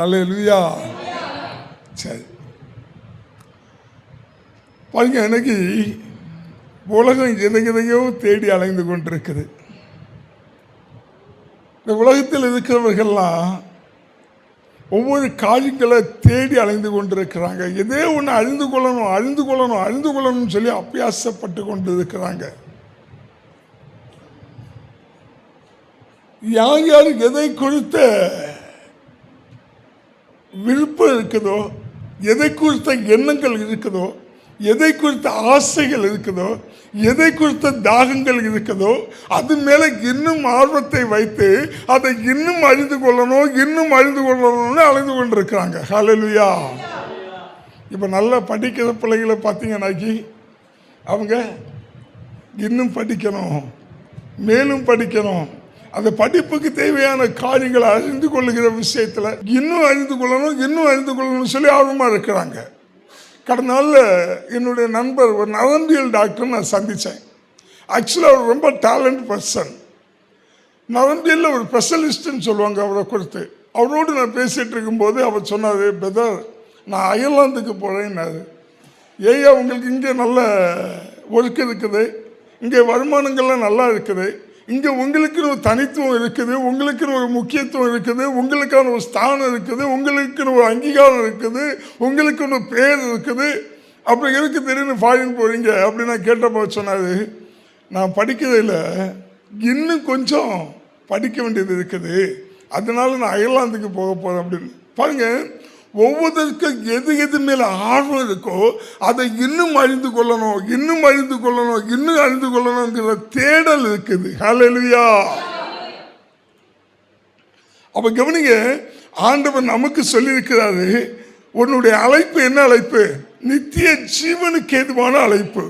ஹல்லேலூயா. சரி பாருங்க, எனக்கு உலகம் எதையோ தேடி அலைந்து கொண்டிருக்குது. இந்த உலகத்தில் இருக்கிறவர்கள்லாம் ஒவ்வொரு காரியங்களை தேடி அலைந்து கொண்டிருக்கிறாங்க. எதே ஒன்று அழிந்து கொள்ளணும் சொல்லி அபியாசப்பட்டு கொண்டு இருக்கிறாங்க. யார் எதை குறித்த விருப்பம் இருக்குதோ, எதை குறித்த எண்ணங்கள் இருக்குதோ, எதை குறித்த ஆசைகள் இருக்குதோ, எதை குறித்த தாகங்கள் இருக்குதோ, அது மேலே இன்னும் ஆர்வத்தை வைத்து அதை இன்னும் அழிந்து கொள்ளணும்னு அலைந்து கொண்டிருக்கிறாங்க. ஹல்லேலூயா. இப்போ நல்லா படிக்கிற பிள்ளைகளை பார்த்தீங்கன்னாக்கி அவங்க இன்னும் படிக்கணும், மேலும் படிக்கணும், அந்த படிப்புக்கு தேவையான காரியங்களை அறிந்து கொள்ளுகிற விஷயத்தில் இன்னும் அறிந்து கொள்ளணும் சொல்லி ஆர்வமாக இருக்கிறாங்க. கடந்த நாளில் என்னுடைய நண்பர் ஒரு நரம்பியல் டாக்டர் நான் சந்தித்தேன். ஆக்சுவலாக அவர் ரொம்ப டேலண்ட் பர்சன், நரம்பியலில் ஒரு ஸ்பெஷலிஸ்ட்டுன்னு சொல்லுவாங்க அவரை குறித்து. அவரோடு நான் பேசிகிட்டு இருக்கும்போது அவர் சொன்னார், பிரதர் நான் அயர்லாந்துக்கு போகிறேன்னாரு. ஏயா உங்களுக்கு இங்கே நல்ல ஒர்க் இருக்குது, இங்கே வருமானங்கள்லாம் நல்லா இருக்குது, இங்கே உங்களுக்குன்னு ஒரு தனித்துவம் இருக்குது, உங்களுக்குன்னு ஒரு முக்கியத்துவம் இருக்குது, உங்களுக்கான ஒரு ஸ்தானம் இருக்குது, உங்களுக்குன்னு ஒரு அங்கீகாரம் இருக்குது, உங்களுக்குன்னு ஒரு பேர் இருக்குது, அப்படி எதுக்கு திடீர்னு ஃபாரின் போகிறீங்க அப்படின்னு நான் கேட்டப்போ சொன்னார், நான் படிக்கிறதில்ல, இன்னும் கொஞ்சம் படிக்க வேண்டியது இருக்குது, அதனால நான் அயர்லாந்துக்கு போக போகிறேன் அப்படின்னு. பாருங்கள், ஒவ்வொருத்தருக்கும் எது மேலே ஆர்வம் இருக்கோ அதை இன்னும் அறிந்து கொள்ளணுங்கிற தேடல் இருக்குது. ஹல்லேலூயா. அப்ப கவனிங்க, ஆண்டவர் நமக்கு சொல்லியிருக்கிறாரு, உன்னுடைய அழைப்பு என்ன அழைப்பு? நித்திய ஜீவனுக்கு ஏதுவான அழைப்பு.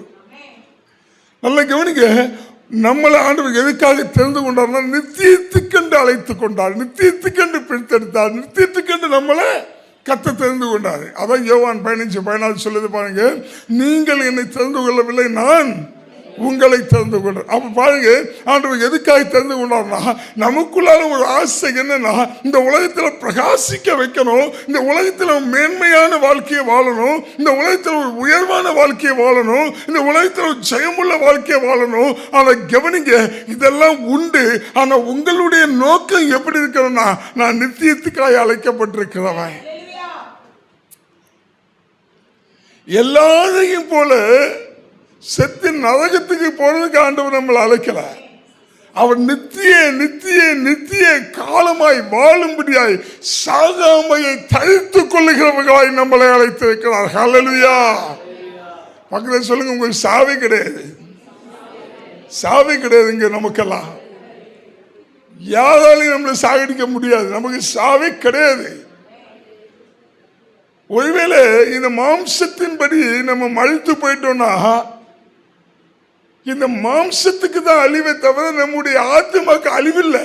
நல்லா கவனிங்க, நம்மளை ஆண்டவர் எதுக்காக தெரிந்து கொண்டார்னா நித்தியத்துக்கென்று அழைத்து கொண்டார், நித்தியத்துக்கென்று பிரித்தெடுத்தார், நித்தியத்துக்கென்று நம்மளை கத்த தெரிந்து கொண்டார். அதான் யோவான் 15:14 சொல்லுது பாருங்க, நீங்கள் என்னை தெரிந்து கொள்ளவில்லை, நான் உங்களை தெரிந்து கொண்டார். அப்ப பாருங்க, ஆண்டவர் எதுக்காக தெரிந்து கொண்டார்னா நமக்குள்ளான ஒரு ஆசை என்னன்னா, இந்த உலகத்தில் பிரகாசிக்க வைக்கணும், இந்த உலகத்தில் மேன்மையான வாழ்க்கையை வாழணும், இந்த உலகத்தில் ஒரு உயர்வான வாழ்க்கையை வாழணும், இந்த உலகத்தில் ஒரு ஜெயமுள்ள வாழ்க்கையை வாழணும். ஆனா கவனிங்க, இதெல்லாம் உண்டு. ஆனா உங்களுடைய நோக்கம் எப்படி இருக்கணும்னா, நான் நித்தியத்துக்காக அழைக்கப்பட்டிருக்கிறவன். எல்லாரையும் போல செத்து நரகத்துக்கு போறதுக்கு ஆண்டவர் நம்மளை அழைக்கல. அவர் நித்திய காலமாய் வாழும்படியாய் சாகாமையை தரித்துக் கொள்ளுகிறவர்களாய் நம்மளை அழைத்திருக்கிறார். ஹல்லேலூயா. பக்கத்தில் சொல்லுங்க, உங்களுக்கு சாவே கிடையாது, சாவே கிடையாதுங்க. நமக்கெல்லாம் யாராலையும் நம்மளை சாகடிக்க முடியாது, நமக்கு சாவே கிடையாது. ஒருவேளை இந்த மாம்சத்தின்படி நம்ம மழித்து போயிட்டோம்னா இந்த மாம்சத்துக்கு தான் அழிவை தவிர நம்முடைய ஆத்மாக்கு அழிவில்லை.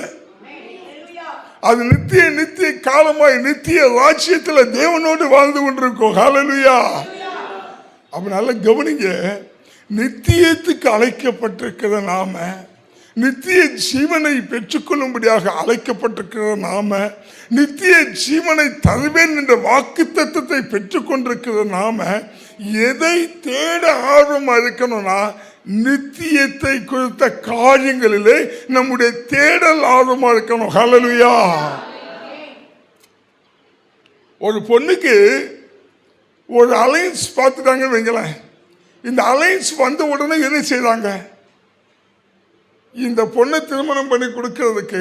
அது நித்திய காலமாய் நித்திய ராஜ்யத்தில் தேவனோடு வாழ்ந்து கொண்டிருக்கோம். ஹல்லேலூயா. அப்ப நல்லா கவனிங்க, நித்தியத்துக்கு அழைக்கப்பட்டிருக்கிற நாம, நித்திய ஜீவனை பெற்றுக்கொள்ளும்படியாக அழைக்கப்பட்டிருக்கிற நாம, நித்திய ஜீவனை தருவேன் என்ற வாக்குத்தத்தத்தை பெற்றுக்கொண்டிருக்கிற நாம எதை தேட ஆர்வமா இருக்கணும்னா நித்தியத்தை குறித்த காரியங்களிலே நம்முடைய தேடல் ஆர்வமா இருக்கணும். ஹல்லேலூயா. ஒரு பொண்ணுக்கு ஒரு அலைன்ஸ் பார்த்துட்டாங்க வைங்களேன், இந்த அலைன்ஸ் வந்த உடனே என்ன செய்றாங்க, இந்த பொண்ணை திருமணம் பண்ணி கொடுக்கிறதுக்கு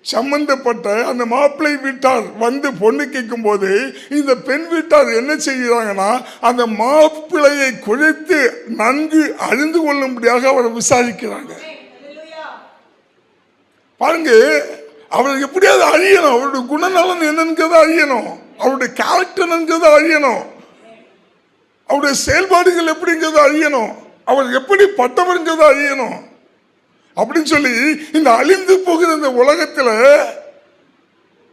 சம்பந்தப்பட்ட அந்த மாப்பிள்ளை வீட்டார் வந்து பொண்ணு கேட்கும் போது இந்த பெண் வீட்டார் என்ன செய்கிறாங்கன்னா அந்த மாப்பிள்ளையை குறைத்து நன்கு அறிந்து கொள்ளும்படியாக அவரை விசாரிக்கிறாங்க. பாருங்க, அவருக்கு எப்படியாவது அழியணும், அவருடைய குணநலன் என்னங்கிறத அழியணும், அவருடைய கேரக்டர் என்னங்கிறத அழியணும், அவருடைய செயல்பாடுகள் எப்படிங்கிறத அழியணும், அவர் எப்படி பட்டவருங்கிறத அழியணும் அப்படின்னு சொல்லி இந்த அழிந்து போகிற இந்த உலகத்தில்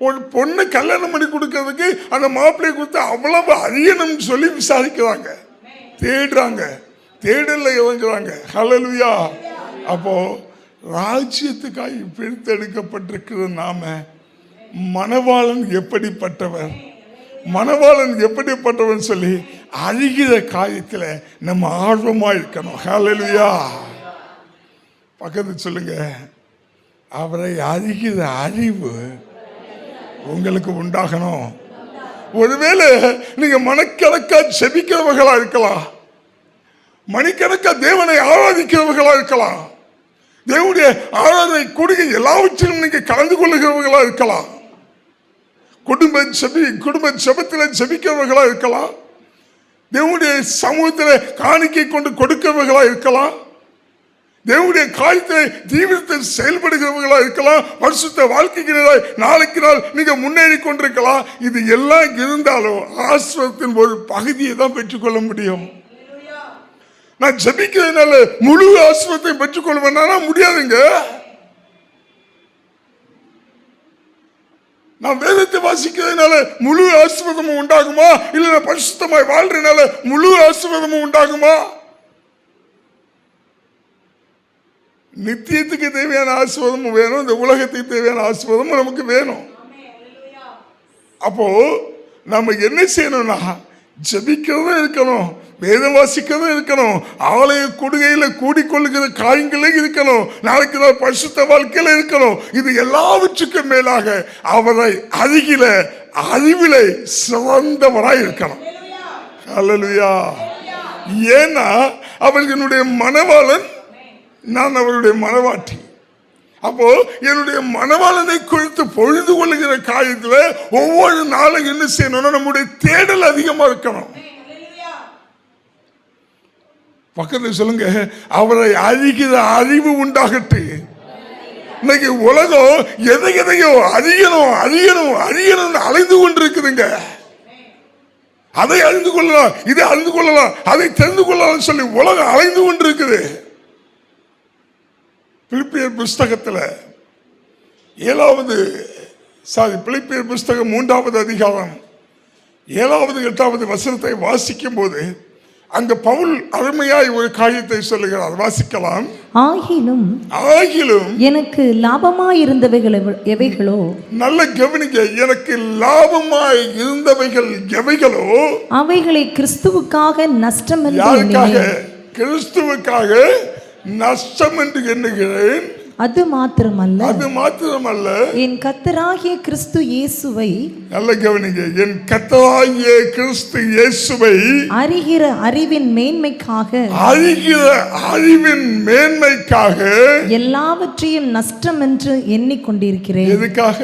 ஒரு பொண்ணு கல்யாணம் பண்ணி கொடுக்கறதுக்கு அந்த மாப்பிள்ளையை கொடுத்து அவ்வளவு அழியணும்னு சொல்லி விசாரிக்கிறாங்க, தேடுறாங்க, தேடல இறங்குறாங்க. ஹல்லேலூயா. அப்போ ராஜ்யத்துக்காக பிரித்தெடுக்கப்பட்டிருக்கிற நாம மணவாளன் எப்படிப்பட்டவன், மணவாளன் எப்படிப்பட்டவன் சொல்லி அழிகிற காரியத்தில் நம்ம ஆர்வமா இருக்கணும். ஹல்லேலூயா. பக்கத்து சொல்லுங்க, அவரை அறிகிற அறிவு உங்களுக்கு உண்டாகணும். ஒருவேளை நீங்க மனக்கணக்கா செபிக்கிறவர்களா இருக்கலாம், மணிக்கணக்கா தேவனை ஆராதிக்கிறவர்களா இருக்கலாம், தேவனுடைய ஆராதனை கூடிய எல்லாவற்றிலும் நீங்க கலந்து கொள்ளுகிறவர்களா இருக்கலாம், குடும்ப ஜெபத்தில் ஜெபிக்கிறவர்களா இருக்கலாம், தேவனுடைய சமூகத்தில் காணிக்கை கொண்டு கொடுக்கிறவர்களா இருக்கலாம், தேவனுடைய காரியத்தை தீவிரத்தில் செயல்படுகிறவர்களா இருக்கலாம், பரிசுத்த வாழ்க்கையினராய் நாளைக்கு நாள் நீங்க முன்னேறி கொண்டிருக்கலாம். இது எல்லாம் இருந்தாலும் ஆசீர்வாதத்தின் ஒரு பகுதியை தான் பெற்றுக்கொள்ள முடியும். நான் ஜெபிக்கிறதுனால முழு ஆசீர்வாதத்தை பெற்றுக்கொள்வேன்னா முடியாதுங்க. நான் வேதத்தை வாசிக்கிறதுனால முழு ஆசீர்வாதமும் உண்டாகுமா? இல்ல நான் பரிசுத்தமாய் வாழ்றதுனால முழு ஆசீர்வாதமும் உண்டாகுமா? நித்தியத்துக்கு தேவையான ஆசீர்வாதமும் வேணும், இந்த உலகத்துக்கு தேவையான ஆசீர்வாதமும் நமக்கு வேணும். அப்போ நம்ம என்ன செய்யணும்னா ஜெபிக்கிறதும் இருக்கணும், வேதம் வாசிக்கிறதும் இருக்கணும், ஆலய கொடுகையில கூடிக்கொள்ளுகிற காரியங்களே இருக்கணும், நாளைக்கு நாள் பரிசுத்த வாழ்க்கையில இருக்கணும். இது எல்லாவற்றுக்கும் மேலாக அவரை அறிகிற அறிவிலே சிறந்தவராய் இருக்கணும். ஹல்லேலூயா. ஏன்னா அவர் என்னுடைய மணவாளன், நான் அவருடைய மணவாட்டி. அப்போ என்னுடைய மணவாளனை குறித்து பொழுது கொள்ளுகிற காரியத்தில் ஒவ்வொரு நாளும் என்ன செய்யணும்னா நம்முடைய தேடல் அதிகமா இருக்கணும். பக்கத்தில் சொல்லுங்க, அவரை அறிகிற அறிவு உண்டாகட்டு. இன்னைக்கு உலகம் எதையோ அறியணும் அறியணும் அறியணும் அலைந்து கொண்டிருக்குதுங்க. அதை அறிந்து கொள்ளலாம், இதை அறிந்து கொள்ளலாம், அதை தெரிந்து கொள்ளலாம் சொல்லி உலகம் அலைந்து கொண்டிருக்குது. பிலிப்பியர் புஸ்தகத்தில் பிலிப்பியர் புஸ்தகம் 3வது அதிகாரம் 7வது 8வது வசனத்தை வாசிக்கும் போது அங்க பவுல் அருமையாய் ஒரு காரியத்தை சொல்லுகிறார். வாசிக்கலாம். ஆகிலும் எனக்கு லாபமாய் இருந்தவைகள் எவைகளோ, நல்ல கவனிக்க, எனக்கு லாபமாய் இருந்தவைகள் எவைகளோ அவைகளை கிறிஸ்துவுக்காக நஷ்டம் என்று எண்ணினேன். கிறிஸ்துவுக்காக நஷ்டம் என்று எண்ணுகிறேன். அது மாத்திரமல்ல என் கர்த்தராகிய கிறிஸ்து இயேசுவை, நல்ல கவனிங்க, என் கர்த்தராகிய கிறிஸ்து இயேசுவை அறிகிற அறிவின் மேன்மைக்காக எல்லாவற்றையும் நஷ்டம் என்று எண்ணிக்கொண்டிருக்கிறேன். எதுக்காக?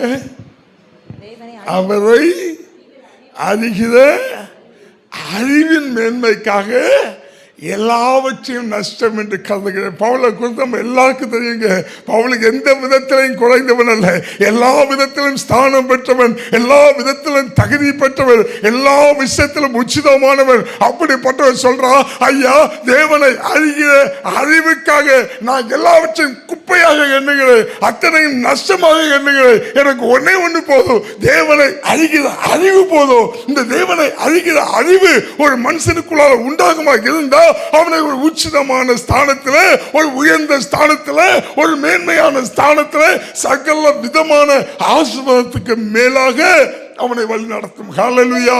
அவரை அறிகிற அறிவின் மேன்மைக்காக எல்லாவற்றையும் நஷ்டம் என்று கருதுகிறேன். பவுலை குறித்து நம்ம எல்லாருக்கும் தெரியுங்க. பவுலுக்கு எந்த விதத்திலையும் குறைந்தவன் அல்ல, எல்லா விதத்திலும் ஸ்தானம் பெற்றவன், எல்லா விதத்திலும் தகுதி பெற்றவன், எல்லா விஷயத்திலும் உச்சிதமானவன். அப்படிப்பட்டவன் சொல்றான், ஐயா, தேவனை அறிகிற அறிவுக்காக நான் எல்லாவற்றையும் குப்பையாக எண்ணுகிறேன், அத்தனையும் நஷ்டமாக எண்ணுகிறேன். எனக்கு ஒண்ணு போதும், தேவனை அறிகிற அறிவு போதும். இந்த தேவனை அறிகிற அறிவு ஒரு மனுஷனுக்குள்ளாக உண்டாகுமா இருந்தா அவனை ஒரு உச்சிதமான ஸ்தானத்தில், ஒரு உயர்ந்த ஸ்தானத்தில், ஒரு மேன்மையான ஸ்தானத்தில், சகல விதமான ஆசீர்வாதத்துக்கு மேலாக அவனை வழி நடத்தும். ஹல்லேலூயா.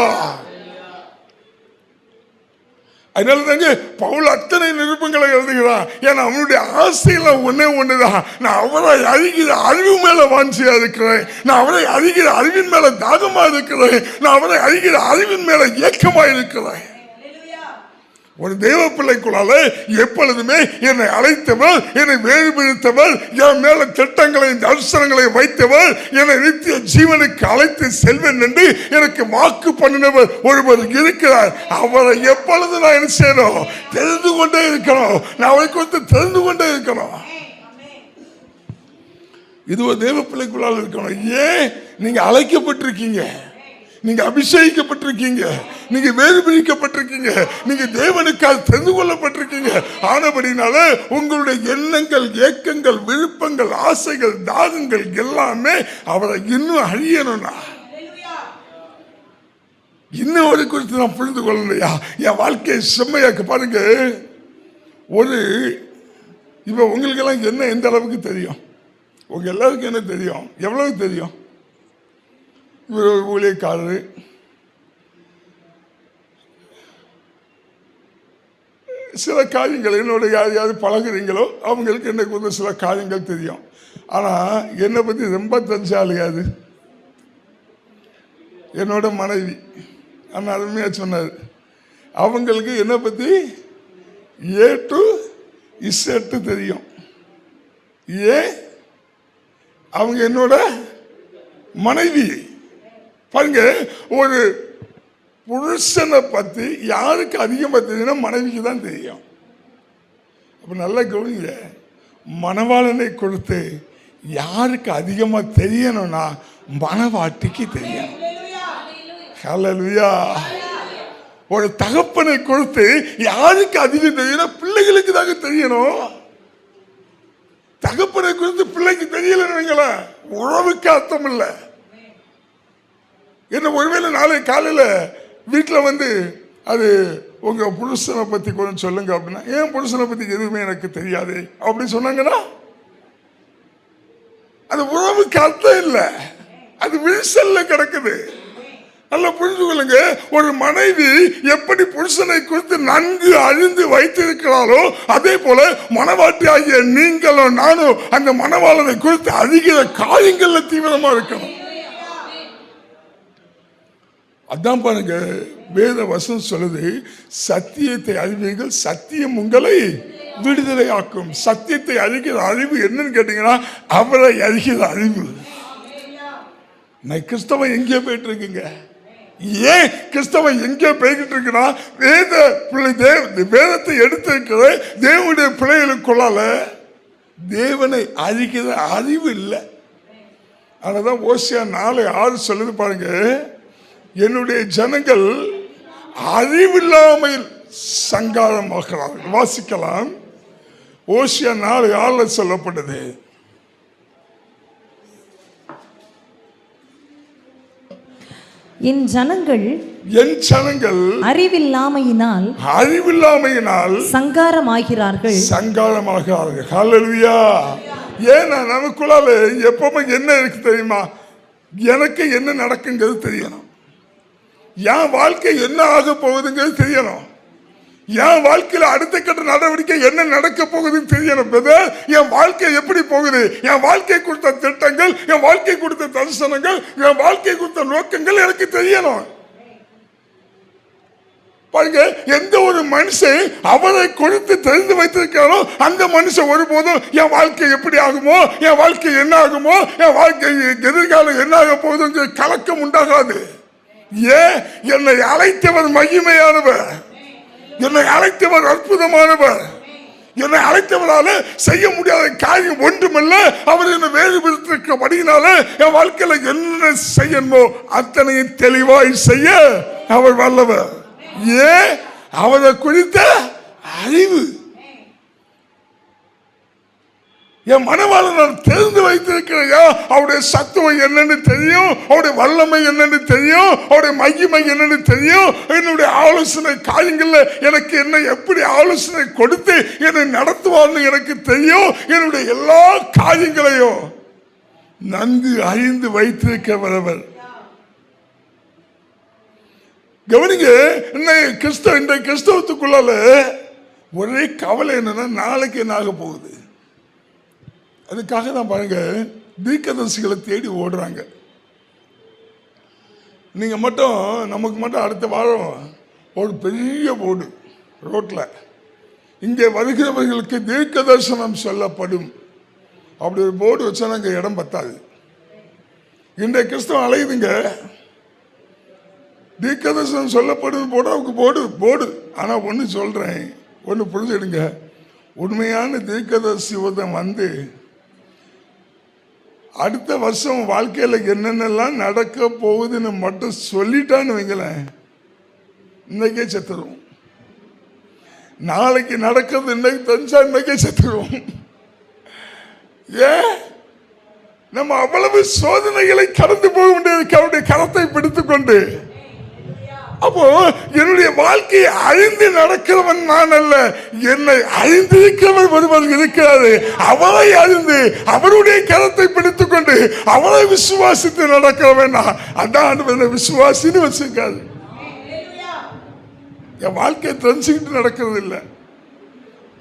அதனால தாங்க பவுல் அத்தனை நிருபங்களை எழுதுகிறான். ஏன்னா அவனுடைய ஆசையெல்லாம் ஒண்ணுதான், நான் அவரை அறிகிற அறிவு மேல வாஞ்சியா இருக்கிறேன், நான் அவரை அறிகிற அறிவின் மேல தாகமா இருக்கிறேன், நான் அவரை அறிகிற அறிவின் மேல ஏக்கமா இருக்கிறேன். ஒரு தேவ பிள்ளைக்குள்ளால எப்பொழுதுமே என்னை அழைத்தவர், என்னை வேறுபிடித்தவர், என் மேல திட்டங்களை தரிசனங்களை வைத்தவர், என்னை நித்திய ஜீவனுக்கு அழைத்து செல்வேன் என்று எனக்கு வாக்கு பண்ணினவர் ஒருவர் இருக்கிறார். அவரை எப்பொழுது நான் என்ன செய்யணும்? தெரிந்து கொண்டே இருக்கணும். நான் அவரை குறித்து தெரிந்து கொண்டே இருக்கணும். இது ஒரு தேவ பிள்ளைக்குள்ளால இருக்கணும். ஏன்? நீங்க அழைக்கப்பட்டிருக்கீங்க, நீங்க அபிஷேகிக்கப்பட்டிருக்கீங்க, நீங்க வேறு பிரிக்கப்பட்டிருக்கீங்க, நீங்க தேவனுக்காக தெரிந்து கொள்ளப்பட்டிருக்கீங்க. ஆனபடினால உங்களுடைய எண்ணங்கள், ஏக்கங்கள், விருப்பங்கள், ஆசைகள், தாகங்கள் எல்லாமே அவரை இன்னும் அறியணும்னா, இன்னும் ஒரு குறித்து நான் புரிந்து கொள்ளலையா, என் வாழ்க்கையை செம்மையாக்க பாருங்க. இப்ப உங்களுக்கு எல்லாம் என்ன எந்த அளவுக்கு தெரியும்? உங்க எல்லாருக்கும் என்ன தெரியும்? எவ்வளவு தெரியும்? இவர் ஒரு ஊழியக்காரரு. சில காரியங்கள் என்னோட யாரையாவது பழகுறீங்களோ அவங்களுக்கு எனக்கு வந்து சில காரியங்கள் தெரியும். ஆனால் என்னை பற்றி ரொம்ப தெரிஞ்சாலையாது என்னோட மனைவி. ஆனால் அருமையாக சொன்னார், அவங்களுக்கு என்னை பற்றி A to Z தெரியும். ஏன்? அவங்க என்னோட மனைவி. பாருங்க, ஒரு புருஷனை பற்றி யாருக்கு அதிகமாக தெரியும்னா மனைவிக்கு தான் தெரியும். அப்போ நல்லா கவனிங்க, மணவாளனை கொடுத்து யாருக்கு அதிகமாக தெரியணும்னா மணவாட்டிக்கு தெரியும். ஹல்லேலூயா. ஒரு தகப்பனை கொடுத்து யாருக்கு அதிகம் தெரியும்? பிள்ளைகளுக்கு தாங்க தெரியணும். தகப்பனை குறித்து பிள்ளைக்கு தெரியலன்னு உறவுக்கு அர்த்தம் இல்லை. என்ன ஒருவேளை நாளை காலையில் வீட்டில் வந்து அது உங்கள் புருஷனை பற்றி கொஞ்சம் சொல்லுங்க அப்படின்னா, ஏன் புருஷனை பற்றி எதுவுமே எனக்கு தெரியாது அப்படின்னு சொன்னாங்கன்னா அது உறவுக்கு அர்த்தம் இல்லை, அது விரிசல்ல கிடக்குது. நல்லா புரிந்து கொள்ளுங்க. ஒரு மனைவி எப்படி புருஷனை குறித்து நன்கு அறிந்து வைத்திருக்கிறாளோ அதே போல மணவாட்டி ஆகிய நீங்களும் நானும் அந்த மணவாளனை குறித்து அதிக காரியங்கள்ல தீவிரமா இருக்கணும். அதான் பாருங்க, வேத வசனம் சொல்லுது, சத்தியத்தை அறிவீர்கள், சத்தியம் உங்களை விடுதலை ஆக்கும். சத்தியத்தை அறிகிற அறிவு என்னன்னு கேட்டீங்கன்னா அவரை அறிகிற அறிவு. நான் கிறிஸ்தவன் எங்கே போயிட்டு இருக்குங்க? ஏன் கிறிஸ்தவன் எங்கே போய்கிட்டு இருக்குன்னா, வேதத்தை எடுத்திருக்கிற தேவனுடைய பிள்ளைகளுக்குள்ளால தேவனை அறிகிற அறிவு இல்லை. அதனாலதான் ஓசியா 4:6 சொல்லுது பாருங்க, என்னுடைய ஜனங்கள் அறிவில்லாமல் சங்காரமாகிறார்கள். வாசிக்கலாம், ஓசியா 4:6 சொல்லப்பட்டது. என் ஜனங்கள் அறிவில்லாமையினால் சங்காரமாகிறார்கள். ஹல்லேலூயா. ஏன்னா நமக்குள்ளால எப்பவுமே என்ன இருக்கு தெரியுமா? எனக்கு என்ன நடக்குங்கிறது தெரியணும், என் வாழ்க்கை என்ன ஆக போகுதுங்கிறது தெரியணும், என் வாழ்க்கையில அடுத்த கட்ட நடவடிக்கை என்ன நடக்க போகுதுன்னு தெரியணும். என் வாழ்க்கை எப்படி போகுது, என் வாழ்க்கை கொடுத்த திட்டங்கள், என் வாழ்க்கை கொடுத்த தரிசனங்கள், என் வாழ்க்கை கொடுத்த நோக்கங்கள் எனக்கு தெரியணும். பாருங்க, எந்த ஒரு மனுஷன் அவரை கொடுத்து தெரிந்து வைத்திருக்காரோ அந்த மனுஷன் ஒருபோதும் என் வாழ்க்கை எப்படி ஆகுமோ, என் வாழ்க்கை என்ன ஆகுமோ, என் வாழ்க்கை எதிர்காலம் என்ன ஆக போகுதுங்கிற கலக்கம் உண்டாகாது. ஏன்? என்னை அழைத்தவர் மகிமையானவர், என்னை அழைத்தவர் அற்புதமானவர், என்னை அழைத்தவரால செய்ய முடியாத காரியம் ஒன்றுமல்ல. அவர் என்னை வேறுபடுத்திருக்கபடியினால என் வாழ்க்கையில என்ன செய்யணுமோ அத்தனையும் தெளிவாய் செய்ய அவர் வல்லவர். ஏன்? அவரை குறித்த அறிவு. என் மனவாளன் நான் தெரிந்து வைத்திருக்கிறேன். அவருடைய சத்துவம் என்னன்னு தெரியும், அவருடைய வல்லமை என்னன்னு தெரியும், அவருடைய மகிமை என்னன்னு தெரியும். என்னுடைய ஆலோசனை காரியங்கள்ல எனக்கு என்ன எப்படி ஆலோசனை கொடுத்து என்னை நடத்துவார்னு எனக்கு தெரியும். என்னுடைய எல்லா காரியங்களையும் நன்கு அறிந்து வைத்திருக்கிறவர். கவனிங்க, இந்த கிறிஸ்தவத்துக்குள்ளால ஒரே கவலை என்னன்னா நாளைக்கு என்ன ஆக போகுது. அதுக்காக தான் பாருங்க தீர்க்கதரிசிகளை தேடி ஓடுறாங்க. நீங்க மட்டும் நமக்கு மட்டும் அடுத்த வாரம் ஒரு பெரிய போர்டு ரோட்ல, இங்கே வருகிறவர்களுக்கு தீர்க்க தரிசனம் சொல்லப்படும் அப்படி ஒரு போர்டு வச்சா அங்கே இடம் பத்தாது. இன்றைய கிறிஸ்தவம் அலையுதுங்க, தீர்க்க தரிசனம் சொல்லப்படும் போர்டு. ஆனா ஒன்று சொல்றேன், ஒன்று புரிஞ்சுடுங்க, உண்மையான தீர்க்கதரிசி வந்து அடுத்த வருஷம் வாழ்க்கையில் என்னென்னலாம் நடக்க போகுதுன்னு மட்டும் சொல்லிட்டான்னு வைங்களேன், இன்னைக்கே செத்துருவோம். நாளைக்கு நடக்கிறது இன்னைக்கு தெரிஞ்சா இன்னைக்கே செத்துருவோம். ஏன்? நம்ம அவ்வளவு சோதனைகளை கடந்து போக வேண்டியது அவருடைய கரத்தை பிடித்துக்கொண்டு அப்போ என்னுடைய வாழ்க்கையை அழிந்து நடக்கிறவன் நான் அல்ல, என்னை அழிந்திருக்கிறவன் ஒருவன் இருக்கிறாரு. அவரை அறிந்து அவருடைய கரத்தை பிடித்துக் கொண்டு அவரை விசுவாசித்து நடக்கிறவன் நான். அதான் விசுவாசின்னு வச்சிருக்காரு. என் வாழ்க்கையை தெரிஞ்சுக்கிட்டு நடக்கிறது இல்லை.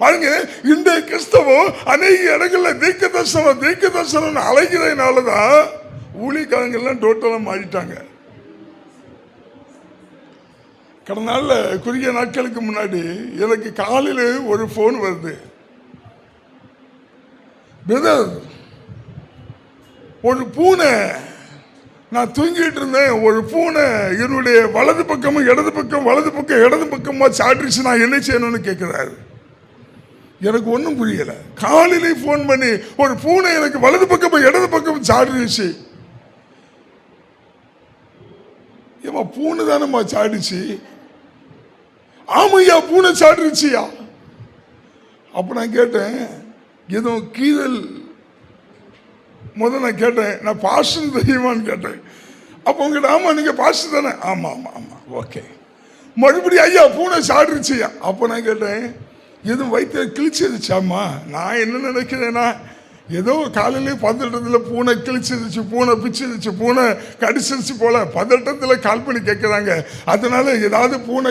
பாருங்க, இன்றைய கிறிஸ்தவம் அநேக இடங்கள்ல தீர்க்க தரிசனம் அலைகிறதுனாலதான் ஊழியக்காரங்கள்லாம் டோட்டலா மாறிட்டாங்க. கடந்த நாளில் குறுகிய நாட்களுக்கு முன்னாடி எனக்கு காலையில் ஒரு ஃபோன் வருது. பிரதர், ஒரு பூனை, நான் தூங்கிட்டு இருந்தேன், ஒரு பூனை என்னுடைய வலது பக்கமும் இடது பக்கமா சாட்டிச்சு, நான் என்ன செய்யணும்னு கேட்கிறாரு. எனக்கு ஒன்றும் புரியலை. காலையிலே ஃபோன் பண்ணி ஒரு பூனை எனக்கு வலது பக்கமும் இடது பக்கமும் சாட்டிச்சு. ஏமா பூனை தானம்மா சாடிச்சு? ஆமையா பூனை சாடிச்சியா? அப்ப நான் கேட்டேன், ஏதோ கீழல் முதல் நான் கேட்டேன், நான் பாஸ்டர் தெரியுமான்னு கேட்டேன். அப்போ உங்ககிட்ட, ஆமா நீங்க பாஸ்டர் தானே? ஆமா ஆமா ஆமா ஓகே. மறுபடியும் ஐயா பூனை சாடிச்சியா? அப்போ நான் கேட்டேன், எதுவும் வயிற்று கிழிச்சிருச்சாம்மா? நான் என்ன நினைக்கிறேன்னா, ஏதோ காலையிலே பதட்டத்தில் பூனை கிழிச்சிருச்சு, பூனை பிச்சிருச்சு, பூனை கடிச்சிருச்சு போல பதட்டத்தில் கால் பண்ணி கேட்குறாங்க. அதனால ஏதாவது பூனை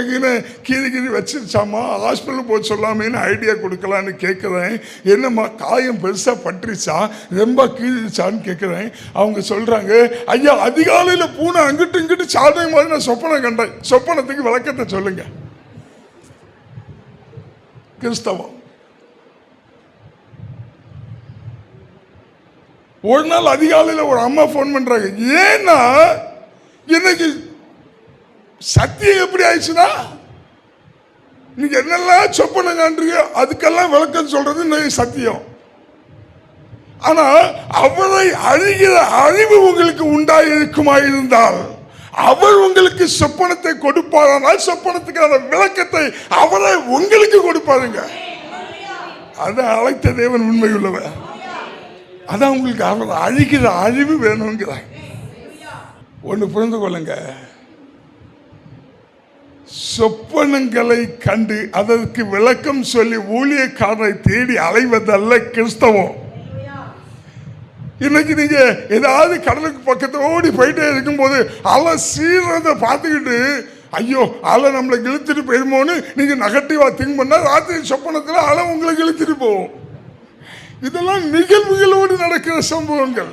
கீழே வச்சிருச்சாமா, ஹாஸ்பிட்டல் போய் சொல்லாமேன்னு ஐடியா கொடுக்கலான்னு கேட்குறேன். என்னம்மா காயம் பெருசாக பட்டுருச்சா, ரொம்ப கீழிச்சான்னு கேட்குறேன். அவங்க சொல்கிறாங்க, ஐயா அதிகாலையில் பூனை அங்கிட்டு இங்கிட்டு சாதனை மாதிரி நான் சொப்பனம் கண்டேன். சொப்பனத்துக்கு விளக்கத்தை சொல்லுங்க. கிறிஸ்தவம். ஒரு நாள் அதிகாலையில் ஒரு அம்மா ஃபோன் பண்றாங்க. ஏன்னா இன்னைக்கு சத்தியம் எப்படி ஆயிடுச்சுன்னா, நீங்க என்னெல்லாம் சொப்பனம் காண்றீங்க அதுக்கெல்லாம் விளக்கம் சொல்றது இன்னைக்கு சத்தியம். ஆனா அவரை அழிகிற அறிவு உங்களுக்கு உண்டாயிருக்குமா இருந்தால் அவர் உங்களுக்கு சொப்பனத்தை கொடுப்பாரானால் சொப்பனத்துக்கான விளக்கத்தை அவரை உங்களுக்கு கொடுப்பாருங்க. அதை அழைத்த தேவன் உண்மை உள்ளவர். அதான் உங்களுக்கு அவர் அழிகிற அறிவு வேணுங்கிறாங்க. ஒன்று புரிந்து கொள்ளுங்க, சொப்பனங்களை கண்டு அதற்கு விளக்கம் சொல்லி ஊழியக்காரரை தேடி அலைவதல்ல கிறிஸ்தவம். இன்னைக்கு நீங்க ஏதாவது கடலுக்கு பக்கத்தில் ஓடி போயிட்டே இருக்கும்போது அலை சீரதை பார்த்துக்கிட்டு, ஐயோ அலை நம்மளை இழுத்துட்டு போயிருமோன்னு நீங்க நெகட்டிவா திங்க் பண்ணா ராத்திரி சொப்பனத்தில் அலை உங்களை இழுத்துட்டு போகும். இதெல்லாம் நிகழ்வுகளோடு நடக்கிற சம்பவங்கள்.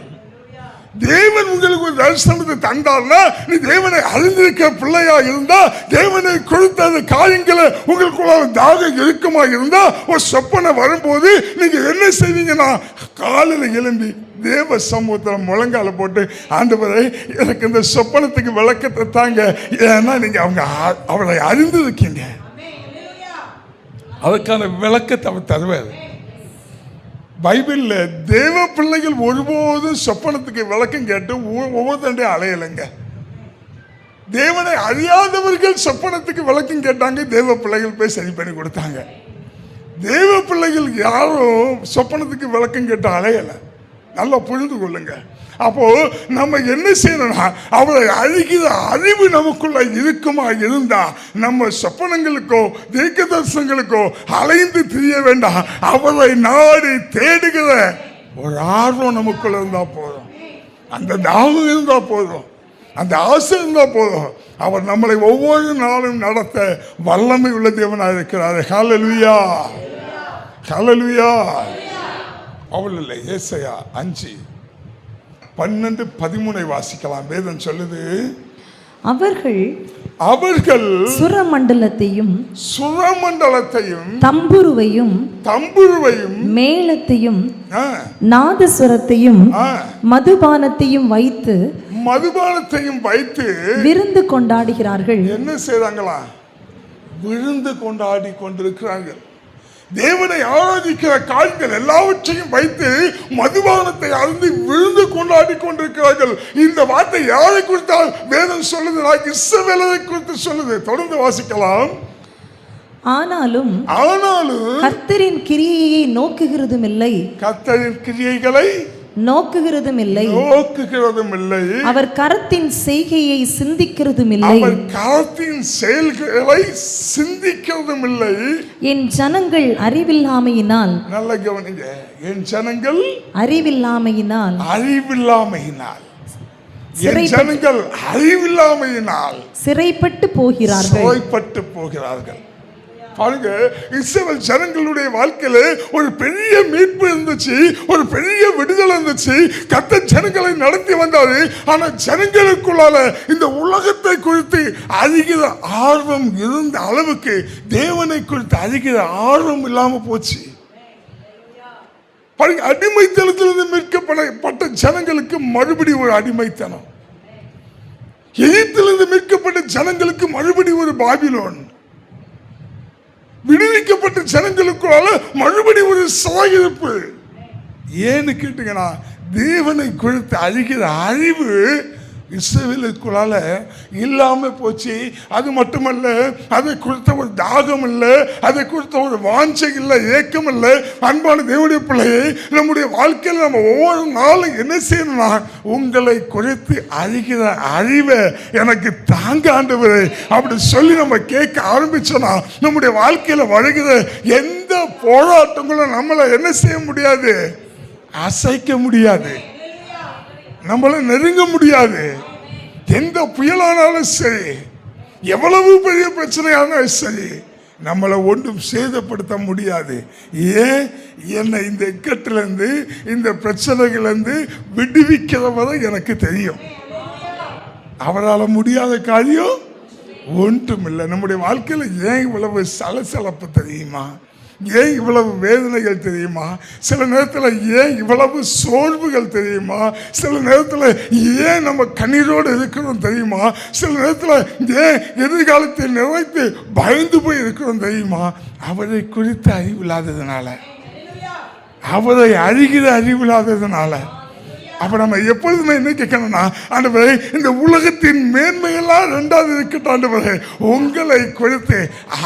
தேவன் உங்களுக்கு ஒரு தரிசனத்தை தந்தார்னா, நீ தேவனை அறிந்திருக்க பிள்ளையா இருந்தா, தேவனை கொடுத்த அந்த காரியங்களை உங்களுக்குள்ள தாகம் இருக்குமா இருந்தா, ஒரு சொப்பனை வரும்போது நீங்க என்ன செய்வீங்கன்னா, காலையில் எழும்பி தேவ சமூகத்தில் முழங்கால போட்டு, ஆண்டவரே எனக்கு இந்த சொப்பனத்துக்கு விளக்கத்தை தாங்க. ஏன்னா நீங்க அவரை அறிந்திருக்கீங்க, அதற்கான விளக்கத்தை அவர் தருவார். பைபிளில் தேவ பிள்ளைகள் ஒருபோதும் சொப்பனத்துக்கு விளக்கம் கேட்டு ஒவ்வொருத்தண்டையும் அலையலைங்க. தேவனை அறியாதவர்கள் சொப்பனத்துக்கு விளக்கம் கேட்டாங்க, தேவ பிள்ளைகள் போய் சரி பண்ணி கொடுத்தாங்க. தேவ பிள்ளைகள் யாரும் சொப்பனத்துக்கு விளக்கம் கேட்டு அலையலை. நல்லா புரிந்து கொள்ளுங்க. அப்போ நம்ம என்ன செய்யணும்னா, அவரை அழிகிற அறிவு நமக்குள்ள இருக்குமா இருந்தா, நம்ம சொப்பனங்களுக்கோ தீர்க்க தரிசனங்களுக்கோ அலைந்து திரிய வேண்டாம். அவரை நாடி தேடுகிற ஒரு ஆர்வம் நமக்குள்ள இருந்தா போதும், அந்த தாகம் இருந்தா போதும், அந்த ஆசை இருந்தா போதும். அவர் நம்மளை ஒவ்வொரு நாளும் நடத்த வல்லமை உள்ள தேவனாக இருக்கிறார். ஹல்லேலூயா, ஹல்லேலூயா. அவள் இல்லை, ஏசாயா 5:12-13 வாசிக்கலாம். வேதம் சொல்லுது, அவர்கள் சுரமண்டலத்தையும் தம்புருவையும் மேளத்தையும் நாதஸ்வரத்தையும் மதுபானத்தையும் வைத்து விருந்து கொண்டாடுகிறார்கள். என்ன செய்றாங்களா? விருந்து கொண்டாடி கொண்டிருக்கிறார்கள். தேவனை ஆராதிக்கிற காரியங்கள் எல்லாவற்றையும் வைத்து மதுபானத்தை அருந்தி விருந்து கொண்டாடி கொண்டிருக்கிறார்கள். இந்த வார்த்தை யாரை குறித்தால் வேதம் சொல்லுது? இஸ்ரவேலரை குறித்து சொல்லுது. தொடர்ந்து வாசிக்கலாம். ஆனாலும் கர்த்தரின் கிரியையை நோக்குகிறதும் இல்லை, கர்த்தரின் கிரியைகளை நோக்குகிறதும் இல்லை, நோக்குகிறதும் இல்லை, அவர் கரத்தின் செய்கையை சிந்திக்கிறதும் இல்லை, அவர் கரத்தின் செயல்களை சிந்திக்கிறதும் இல்லை. என் ஜனங்கள் அறிவில்லாமையினால், நல்ல கவனிங்க, என் ஜனங்கள் அறிவில்லாமையினால், அறிவில்லாமையினால், என் ஜனங்கள் அறிவில்லாமையினால் சிறைப்பட்டு போகிறார்கள், சிறைப்பட்டு போகிறார்கள். பாருங்க, இஸ்ரவேல் ஜனங்களுடைய வாழ்க்கையில ஒரு பெரிய மீட்பு இருந்துச்சு, ஒரு பெரிய விடுதலை இருந்துச்சு. கர்த்தர் ஜனங்களை நடத்தி வந்தாரு. ஆனா ஜனங்களுக்குள்ளால இந்த உலகத்தை குறித்து அறிகிற ஆர்வம் இருந்த அளவுக்கு தேவனை குறித்து அறிகிற ஆர்வம் இல்லாம போச்சு. பாருங்க, அடிமைத்தனத்திலிருந்து மீட்கப்பட்ட ஜனங்களுக்கு மறுபடி ஒரு அடிமைத்தனம், எகிப்திலிருந்து மீட்கப்பட்ட ஜனங்களுக்கு மறுபடி ஒரு பாபிலோன், விடுவிக்கப்பட்ட ஜனங்களுக்குள்ளால மறுபடி ஒரு சிறையிருப்பு. ஏன்னு கேட்டீங்கன்னா, தேவனை குறித்து அறிகிற அறிவு இஸ்ரவேலுக்குள்ளால இல்லாம போச்சு. அது மட்டுமல்ல, அதை குறித்த ஒரு தாகம் இல்லை, அதை குறித்த ஒரு வாஞ்சை இல்லை, ஏக்கம் இல்லை. அன்பான தேவனுடைய பிள்ளையை, நம்முடைய வாழ்க்கையில் நம்ம ஒவ்வொரு நாளும் என்ன செய்யணும்னா, உங்களை குறித்து அறிகிற அறிவை எனக்கு தாங்க ஆண்டவரே அப்படி சொல்லி நம்ம கேட்க ஆரம்பிச்சோம்னா, நம்முடைய வாழ்க்கையில வருகிற எந்த போராட்டங்களும் நம்மளை என்ன செய்ய முடியாது, அசைக்க முடியாது, நம்மளை நெருங்க முடியாது. எந்த புயலானாலும் சரி, எவ்வளவு பெரிய பிரச்சனையானாலும் சரி, நம்மளை ஒன்றும் சேதப்படுத்த முடியாது. ஏன்? என்னை இந்த இக்கட்டிலிருந்து, இந்த பிரச்சனைகளிலிருந்து விடுவிக்கிறவரை எனக்கு தெரியும். அவரால் முடியாத காரியம் ஒன்றும் இல்லை. நம்முடைய வாழ்க்கையில் ஏன் இவ்வளவு சலசலப்பு தெரியுமா? ஏன் இவ்வளவு வேதனைகள் தெரியுமா? சில நேரத்தில் ஏன் இவ்வளவு சோர்வுகள் தெரியுமா? சில நேரத்தில் ஏன் நம்ம கண்ணீரோடு இருக்கிறோம் தெரியுமா? சில நேரத்தில் ஏன் எதிர்காலத்தை நிறைத்து பயந்து போய் இருக்கிறோம் தெரியுமா? அவரை குறித்து அறிவில்லாததுனால, அவரை அறிகிற அறிவில்லாததுனால. அப்ப நம்ம எப்பொழுதுமே என்ன கேட்கணும்னா, ஆண்டவரே, இந்த உலகத்தின் மேன்மையெல்லாம் ரெண்டாவது இருக்கட்டும், ஆண்டவரே, உங்களை குறித்து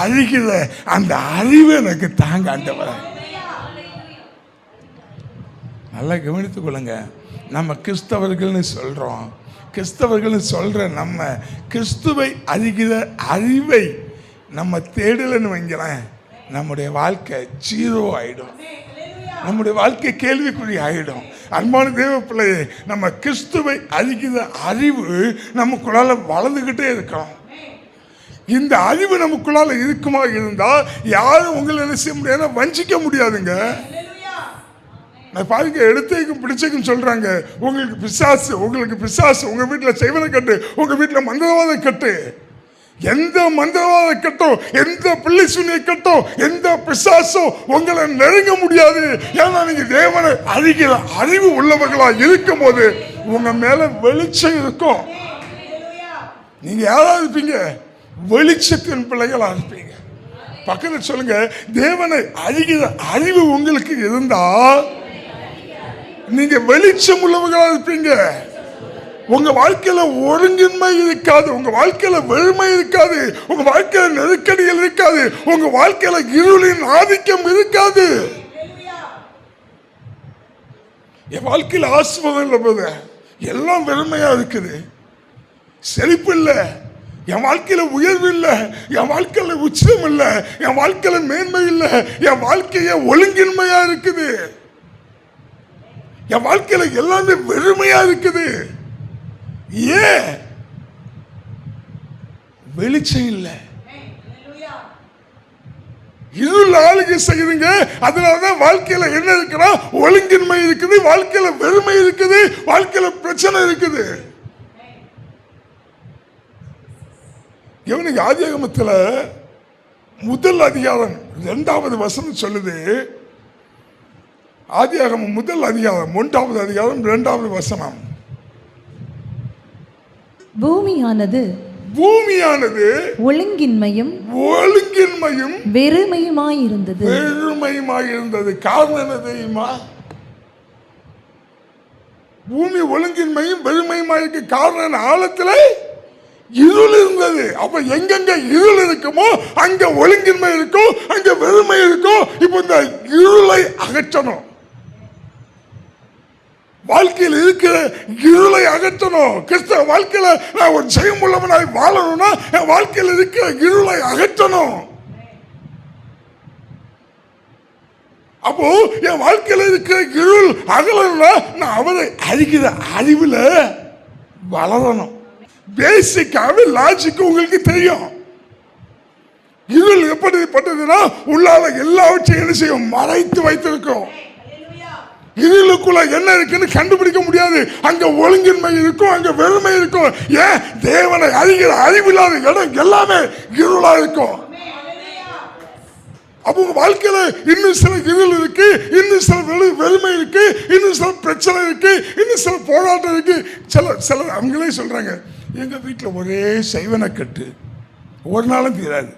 அறிகிற அந்த அறிவை எனக்கு தாங்க ஆண்டவரே. நல்லா கவனித்துக் கொள்ளுங்க. நம்ம கிறிஸ்தவர்கள்னு சொல்றோம், கிறிஸ்தவர்கள்னு சொல்ற நம்ம கிறிஸ்துவை அறிகிற அறிவை நம்ம தேடலன்னு வைங்களேன், நம்முடைய வாழ்க்கை ஜீரோ ஆயிடும், நம்முடைய வாழ்க்கை கேள்விக்குறி ஆயிடும். அன்பான தேவ பிள்ளையே, நம்ம கிறிஸ்துவை அறிகிற அறிவு நமக்குள்ளால வளர்ந்துகிட்டே இருக்கணும். இந்த அறிவு நமக்குள்ளால இருக்குமா இருந்தா யாரும் உங்களை என்ன செய்ய முடியாது, வஞ்சிக்க முடியாதுங்க. நான் பாருங்க, எடுத்தேக்கும் பிடிச்சேக்கும் சொல்றாங்க, உங்களுக்கு பிசாசு, உங்களுக்கு பிசாசு, உங்க வீட்டில் செய்வனை கட்டு, உங்க வீட்டில் மந்திரவாத கட்டு. எந்த மந்திரவாத கட்டோ, எந்த பிள்ளை சுனியை கட்டோ, எந்த பிசாசோ உங்களை நெருங்க முடியாது. ஏன்னா நீங்க தேவனை அறிகிற அறிவு உள்ளவர்களா இருக்கும் போது உங்க மேல வெளிச்சம் இருக்கும். நீங்க யாரா இருப்பீங்க? வெளிச்சத்தின் பிள்ளைகளா இருப்பீங்க. பக்கத்தில் சொல்லுங்க, தேவனை அறிகிற அறிவு உங்களுக்கு இருந்தா நீங்க வெளிச்சம் உள்ளவர்களா இருப்பீங்க. உங்க வாழ்க்கையில ஒருங்கின்மை இருக்காது, உங்க வாழ்க்கையில வெறுமை இருக்காது, உங்க வாழ்க்கையில நெருக்கடிகள் இருக்காது, உங்க வாழ்க்கையில இருளின் ஆதிக்கம் இருக்காது. என் வாழ்க்கையில் ஆசீர்வாதம் இல்லை போது, எல்லாம் வெறுமையா இருக்குது, செழிப்பு இல்லை, என் வாழ்க்கையில உயர்வு இல்லை, என் வாழ்க்கையில உச்சம் இல்லை, என் வாழ்க்கையில மேன்மை இல்லை, என் வாழ்க்கைய ஒழுங்கின்மையா இருக்குது, என் வாழ்க்கையில எல்லாமே வெறுமையா இருக்குது. ஏன்? வெளிச்சம் இல்லை, இருள் ஆளுகை செய்யுதுங்க. அதனாலதான் வாழ்க்கையில என்ன இருக்குன்னா, ஒழுங்கின்மை இருக்குது, வாழ்க்கையில வெறுமை இருக்குது, வாழ்க்கையில பிரச்சனை இருக்குது. இவனுக்கு ஆதியாகமத்தில் முதல் அதிகாரம் 2வது வசனம் சொல்லுது. ஆதியாகமம் முதல் அதிகாரம் 1வது அதிகாரம் 2வது வசனம். பூமியானது ஒழுங்கின்மையும் வெறுமையுமாயிருந்தது. காரணம் என்ன தெரியுமா? பூமி ஒழுங்கின்மையும் வெறுமையுமாயிருக்க காரணம் ஆழத்தில் இருள் இருந்தது. அப்ப எங்கெங்க இருள் இருக்குமோ அங்க ஒழுங்கின்மை இருக்கும், அங்க வெறுமை இருக்கும். இப்ப இந்த இருளை அகற்றணும். அகற்றணும். கிறிஸ்தவ வாழ்க்கையில நான் ஒரு ஜெயம் உள்ளவனாய் வாழணும்னா என் வாழ்க்கையில் இருக்கிற இருளை அகற்றணும். அப்போ என் வாழ்க்கையில் இருக்கிற இருள் அகலணும்னா நான் அவரை அறிகிற அறிவுல வளரணும். பேசிக்காவே லாஜிக் உங்களுக்கு தெரியும். இருள் எப்படிப்பட்டதுன்னா உள்ளால எல்லாவற்றையும் என்ன செய்யும்? மறைத்து வைத்திருக்கிறோம். இருளுக்குள்ள என்ன இருக்குன்னு கண்டுபிடிக்க முடியாது. அங்க ஒழுங்கின்மை இருக்கும், அங்க வெறுமை இருக்கும். ஏன்? தேவனை அறிகிற அறிவில்லாத இடம் எல்லாமே இருளா இருக்கும். அப்போ உங்க வாழ்க்கையில இன்னும் சில இருள் இருக்கு, இன்னும் சில வெறுமை இருக்கு, இன்னும் சில பிரச்சனை இருக்கு, இன்னும் சில போராட்டம் இருக்கு. சில அவங்களே சொல்றாங்க, எங்க வீட்டில் ஒரே செய்வன கட்டு, ஒரு நாளும் தீராது.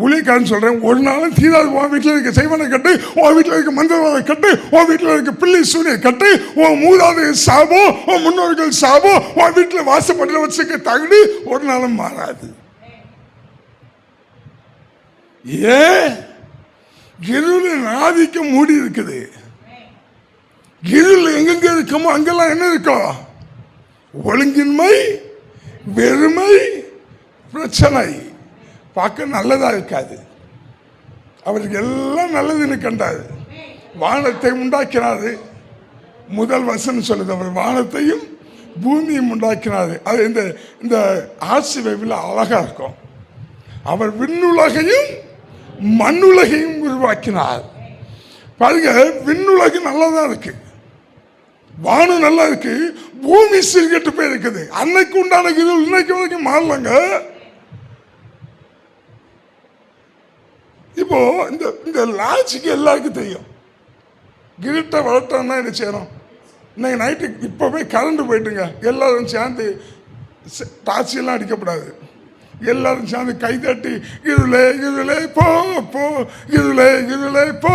ஊழியக்காரன் சொல்றேன், ஒரு நாளும் தீராது. உன் வீட்டில் இருக்க செய்வனை கட்டு, உன் வீட்டில் இருக்க மந்திரவாத கட்டு, உன் வீட்டில் இருக்க பிள்ளை சூனிய கட்டு, உன் மூதாது சாபோ, உன் முன்னோர்கள் சாபோ, உன் வீட்டில் வாசப்படியில் வச்சுக்க தகுதி ஒரு நாளும் மாறாது. ஏன்? இருளின் ஆதிக்கம் மூடி இருக்குது. இருள் எங்கெங்க இருக்குமோ அங்கெல்லாம் என்ன இருக்கும்? ஒழுங்கின்மை, வெறுமை, பிரச்சனை. பார்க்க நல்லதா இருக்காது. அவருக்கு எல்லாம் நல்லதுன்னு கண்டாரு. வானத்தை உண்டாக்கினாரு. முதல் வசனம் சொல்லுது, அவர் வானத்தையும் பூமியும் உண்டாக்கினாரு. அது இந்த ஆசி வைவில் அழகா இருக்கும். அவர் விண்ணுலகையும் மண்ணுலகையும் உருவாக்கினார். பாருங்க, விண்ணுலகம் நல்லதா இருக்கு, வானம் நல்லா இருக்கு, பூமி சீர்கெட்டு போய் இருக்குது. அன்னைக்கு உண்டான இது இன்னைக்கு வரைக்கும் மாறலங்க. இப்போ இந்த லாஜிக்கு எல்லாருக்கும் தெரியும். கிரிட்ட வளர்த்தோம்னா என்ன செய்யணும்? இன்னைக்கு நைட்டு இப்போவே கரண்ட் போயிட்டுங்க, எல்லாரும் சேர்ந்து டார்ச்சியெல்லாம் அடிக்கப்படாது. எல்லாரும் சேர்ந்து கைதட்டி இருளே இருளே போ போ, இருளே இருளே போ,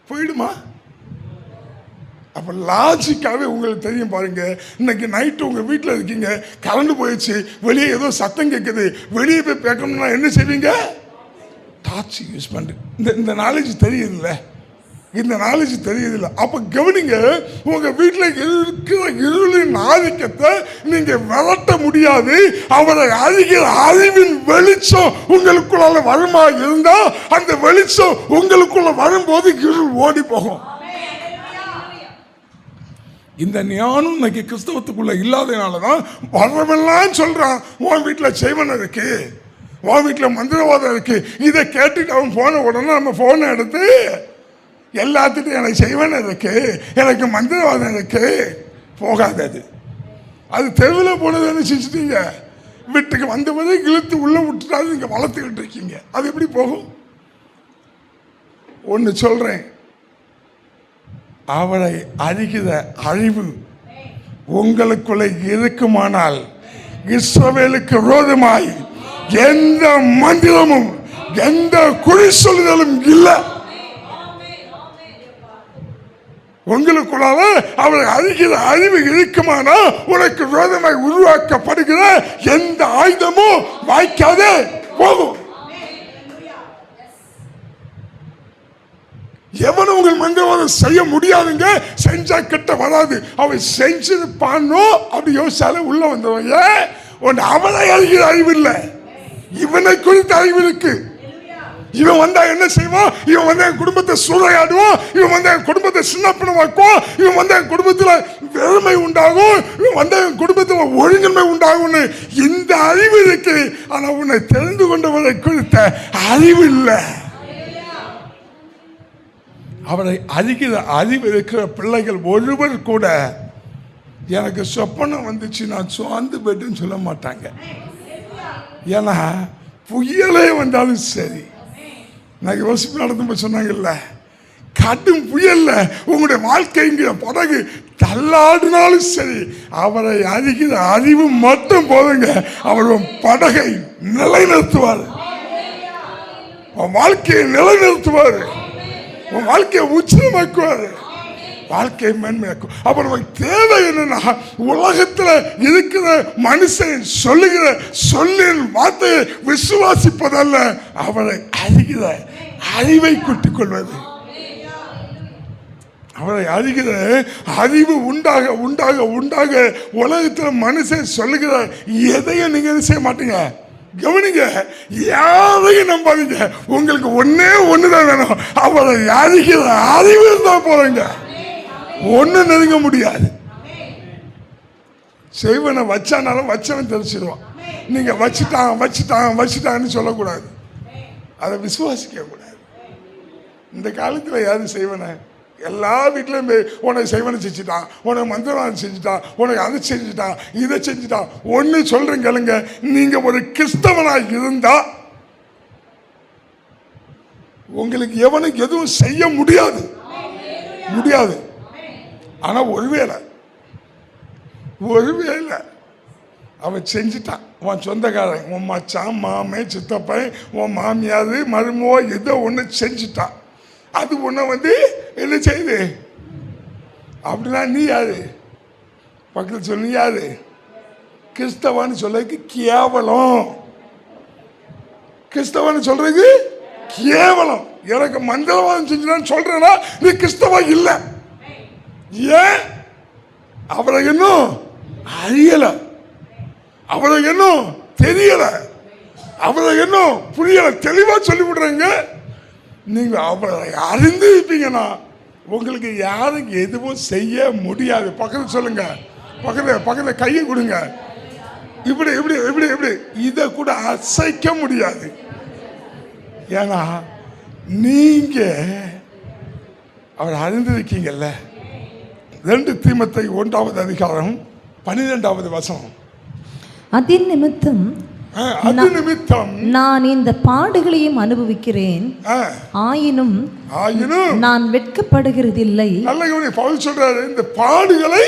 போயிடுமா? அப்போ லாஜிக்காகவே உங்களுக்கு தெரியும். பாருங்க, இன்னைக்கு நைட்டு உங்கள் வீட்டில் இருக்கீங்க, கரண்ட் போயிடுச்சு, வெளியே ஏதோ சத்தம் கேட்குது, வெளியே போய் பேக்கணும்னா என்ன செய்வீங்க? டார்ச் யூஸ் பண்ணு. இந்த நாலேஜ் தெரியுதுல்ல, இந்த நாலேஜ் தெரியுதில்ல. அப்போ கவனிங்க, உங்கள் வீட்டில் இருக்கிற இருளின் ஆதிக்கத்தை நீங்கள் விரட்ட முடியாது. அவரை அறிகிற அறிவின் வெளிச்சம் உங்களுக்குள்ள வருமா இருந்தால் அந்த வெளிச்சம் உங்களுக்குள்ள வரும்போது இருள் ஓடி போகும். இந்த ஞானம் இன்னைக்கு கிறிஸ்தவத்துக்குள்ள இல்லாதனால தான் வர்றவெல்லாம் சொல்றான், உன் வீட்டில் செய்வன இருக்கு, உன் வீட்டில் மந்திரவாதம் இருக்கு. இதை கேட்டுட்டு அவன் போன உடனே நம்ம போனை எடுத்து எல்லாத்துட்டும் எனக்கு செய்வன இருக்கு, எனக்கு மந்திரவாதம் இருக்கு, போகாது. அது தெருவில் போனது செஞ்சுட்டீங்க, வீட்டுக்கு வந்தவரை இழுத்து உள்ள விட்டுட்டாது நீங்க வளர்த்துக்கிட்டு இருக்கீங்க. அது எப்படி போகும்? ஒன்று சொல்றேன், அவரை அறிகிற அறிவு உங்களுக்குள்ள இருக்குமானால் இஸ்ரவேலுக்கு விரோதமாய் எந்த மந்திரமும் எந்த குறி சொல்லுதலும் இல்லை. உங்களுக்குள்ளால அவரை அறிகிற அறிவு இருக்குமானா உனக்கு விரோதமாய் உருவாக்கப்படுகிற எந்த ஆயுதமும் வாய்க்காதே போகும். எவனும் உங்கள் மந்திரவாதம் செய்ய முடியாதுங்க, செஞ்சா கிட்ட வராது. அவன் செஞ்சிருப்பானோ அப்படி யோசிச்சாலே உள்ள வந்துடுவான். ஏன்? ஒன்று அவனை அறிகிற அறிவு இல்லை, இவனை குறித்த அறிவு இருக்கு. இவன் வந்தா என்ன செய்வான்? இவன் வந்து என் குடும்பத்தை சூறையாடுவான், இவன் வந்து என் குடும்பத்தை சின்னப்பணமாக்குவான், இவன் வந்து என் குடும்பத்தில் வெறுமை உண்டாகும், இவன் வந்து என் குடும்பத்தில் ஒழுங்கின்மை உண்டாகும்னு இந்த அறிவு இருக்கு. ஆனா உன்னை தெரிந்து கொண்டவரை குறித்த அறிவு இல்லை. அவரை அறிகிற அறிவு இருக்கிற பிள்ளைகள் ஒருவர் கூட எனக்கு சொப்பனம் வந்துச்சு நான் சுவாந்து போயிட்டுன்னு சொல்ல மாட்டாங்க. ஏன்னா புயலே வந்தாலும் சரி, நான் யோசிப்பு நடந்து சொன்னாங்கல்ல, கடும் புயல்ல உங்களுடைய வாழ்க்கைங்கிற படகு தள்ளாடினாலும் சரி, அவரை அறிகிற அறிவு மட்டும் போதுங்க, அவர் படகை நிலைநிறுத்துவார், வாழ்க்கையை நிலைநிறுத்துவார், உன் வாழ்க்கையை உச்சமாக்குவார், வாழ்க்கையை மேன்மையாக்கும். அப்ப நமக்கு தேவை என்னன்னா, உலகத்தில் இருக்கிற மனுஷன் சொல்லுகிற சொல்லின் வார்த்தையை விசுவாசிப்பதல்ல, அவரை அறிகிற அறிவை கூட்டிக் கொள்வது. அவரை அறிகிற அறிவு உண்டாக உண்டாக உண்டாக உலகத்தில் மனுஷன் சொல்லுகிற எதையும் நீங்க என்ன செய்ய மாட்டீங்க. கவனிங்க, யாரையும் நம்பாதீங்க. உங்களுக்கு ஒன்னே ஒண்ணுதான் வேணும், அவரை அறிகிற அறிவு இருந்தா போறீங்க. ஒண்ணு நெருங்க முடியாது. செய்வனை வச்சானாலும் வச்சவன் தெரிச்சிருவான். நீங்க வச்சுட்டாங்கன்னு சொல்லக்கூடாது, அதை விசுவாசிக்க கூடாது. இந்த காலத்தில் யாரும் செய்வனை, எல்லா வீட்லையும் உனக்கு செய்வனை செஞ்சுட்டான், உனக்கு மந்திரவாதம் செஞ்சுட்டான், உனக்கு அதை செஞ்சுட்டான், இதை செஞ்சுட்டான். ஒன்று சொல்றேன் கேளுங்க, நீங்க ஒரு கிறிஸ்தவனாக இருந்தா உங்களுக்கு எவனுக்கு எதுவும் செய்ய முடியாது. ஆனா ஒருவேளை அவன் செஞ்சுட்டான், உன் சொந்தக்காரன், உன் மச்சான், மாமே, சித்தப்பன், உன் மாமியாரு, மருமோ, ஏதோ ஒன்று செஞ்சுட்டான். அது உன்னை என்ன செய்யுது அப்படின்னா நீ யாரு? பக்கத்தில் சொல்லி யாரு? கிறிஸ்தவான்னு சொல்றதுக்கு கேவலம். கிறிஸ்தவான்னு சொல்றதுக்கு கேவலம். எனக்கு மந்திரவாதம் செஞ்சுட்டான்னு சொல்றேன்னா நீ கிறிஸ்தவா இல்லை. ஏன்? அவரை இன்னும் அறியல, அவரை இன்னும் தெரியல, அவரை இன்னும் புரியல. தெளிவா சொல்லி விடுறேங்க. நீங்க அவரை அறிந்து இருப்பீங்கன்னா உங்களுக்கு யாருக்கு எதுவும் செய்ய முடியாது. பக்கத்தில் சொல்லுங்க, பக்கத்தில் கையை கொடுங்க. இப்படி இப்படி இப்படி இப்படி இதை கூட அசைக்க முடியாது. ஏன்னா நீங்க அவர் அறிந்திருக்கீங்கல்ல. 2 தீமோத்தேயு 1வது அதிகாரம் 12வது வசனம். அதின் நிமித்தம் நான் இந்த பாடுகளையும் அனுபவிக்கிறேன், ஆயினும் நான் வெட்கப்படுகிறதில்லை. நல்ல கவனி, பவுல் சொல்றாரு, இந்த பாடுகளை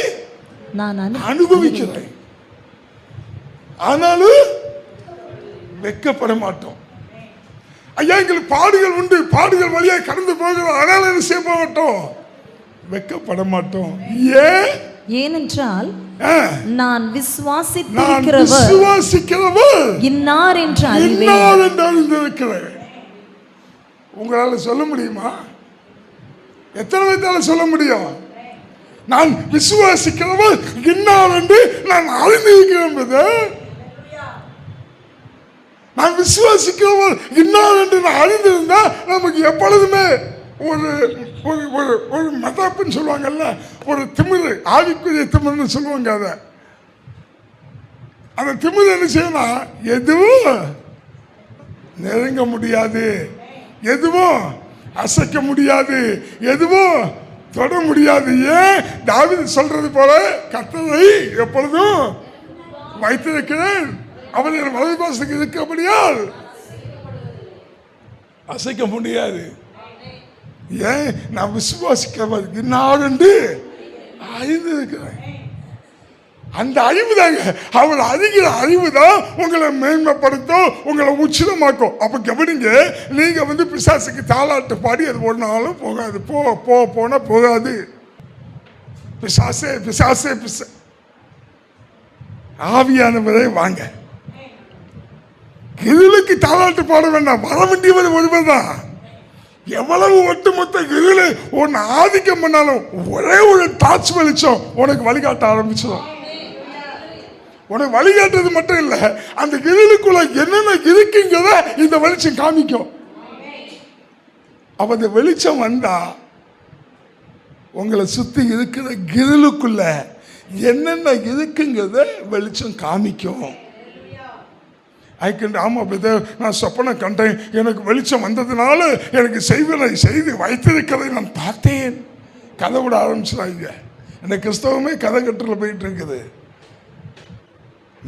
நான் அனுபவிக்கிறேன், ஆனாலும் வெட்கப்பட மாட்டோம். ஐயா, எங்களுக்கு பாடுகள் உண்டு, பாடுகள் வழியாக கடந்து போகிறோம், ஆனாலும் என்ன செய்ய மாட்டோம், வெட்கப்பட மாட்டோம். ஏனென்றால் நான் விசுவாசிக்கிறவர் இன்னார் என்று அறிந்திருக்கிறேன். உங்களால சொல்ல முடியுமா? எத்தனை பேரால சொல்ல முடியும்? நான் விசுவாசிக்கிறவர் இன்னார் என்று நான் அறிந்திருக்கிறேன். நான் விசுவாசிக்கிறவர் இன்னார் என்று நான் அறிந்திருந்தா நமக்கு எப்பொழுதுமே ஒரு ஒரு ஒரு ஒரு மதப்புன்னு சொல்லுவாங்கல்ல, ஒரு திமிரு, ஆவிக்குரிய திமிர்னு சொல்லுவாங்க. அந்த திமிரு என்ன செய்யணும், எதுவும் நெருங்க முடியாது, எதுவும் அசைக்க முடியாது, எதுவும் தொட முடியாது. ஏன்? தாவீது சொல்றது போல கர்த்தரை எப்பொழுதும் வைத்திருக்கிறேன், அவர் என் வலது பாசத்துக்கு இருக்கபடியால் அசைக்க முடியாது. ஏன்? நான் விசுவாசிக்கிறவருக்கு நான் என்று அறிந்திருக்கிறேன். அந்த அறிவு தாங்க, அவர் அறிகிற அறிவு தான் உங்களை மேன்மைப்படுத்தும், உங்களை உச்சிதமாக்கும். அப்ப கவனிங்க, நீங்க பிசாசுக்கு தாளாட்டு பாடி அது ஒரு நாளும் போகாது. போனா போகாது. பிசாசே பிசாசே பிசா, ஆவியானவரே வாங்க. இருளுக்கு தாளாட்டு பாட வேண்டாம், வர வேண்டியவர் ஒருவர் தான். எவ்வளவு ஒட்டுமொத்த இருளு உன்னை ஆதிக்கம் பண்ணாலும் ஒரே ஒரு டார்ச் வெளிச்சம் உனக்கு வழிகாட்ட ஆரம்பிச்சிடும். உனக்கு வழிகாட்டுறது மட்டும் இல்ல, அந்த இருளுக்குள்ள என்னென்ன இருக்குங்கிறத இந்த வெளிச்சம் காமிக்கும். அப்ப அந்த வெளிச்சம் வந்தா உங்களை சுத்தி இருக்கிற இருளுக்குள்ள என்னென்ன இருக்குங்கிறத வெளிச்சம் காமிக்கும். ஆமா பிரதர், நான் சொப்பனை கண்டேன், எனக்கு வெளிச்சம் வந்ததுனால எனக்கு செய்வனை செய்து வைத்திருக்கிறதை நான் பார்த்தேன். கதை விட ஆரம்பிச்சிடாங்க. இந்த கிறிஸ்தவமே கதை கட்டுல போயிட்டு இருக்குது.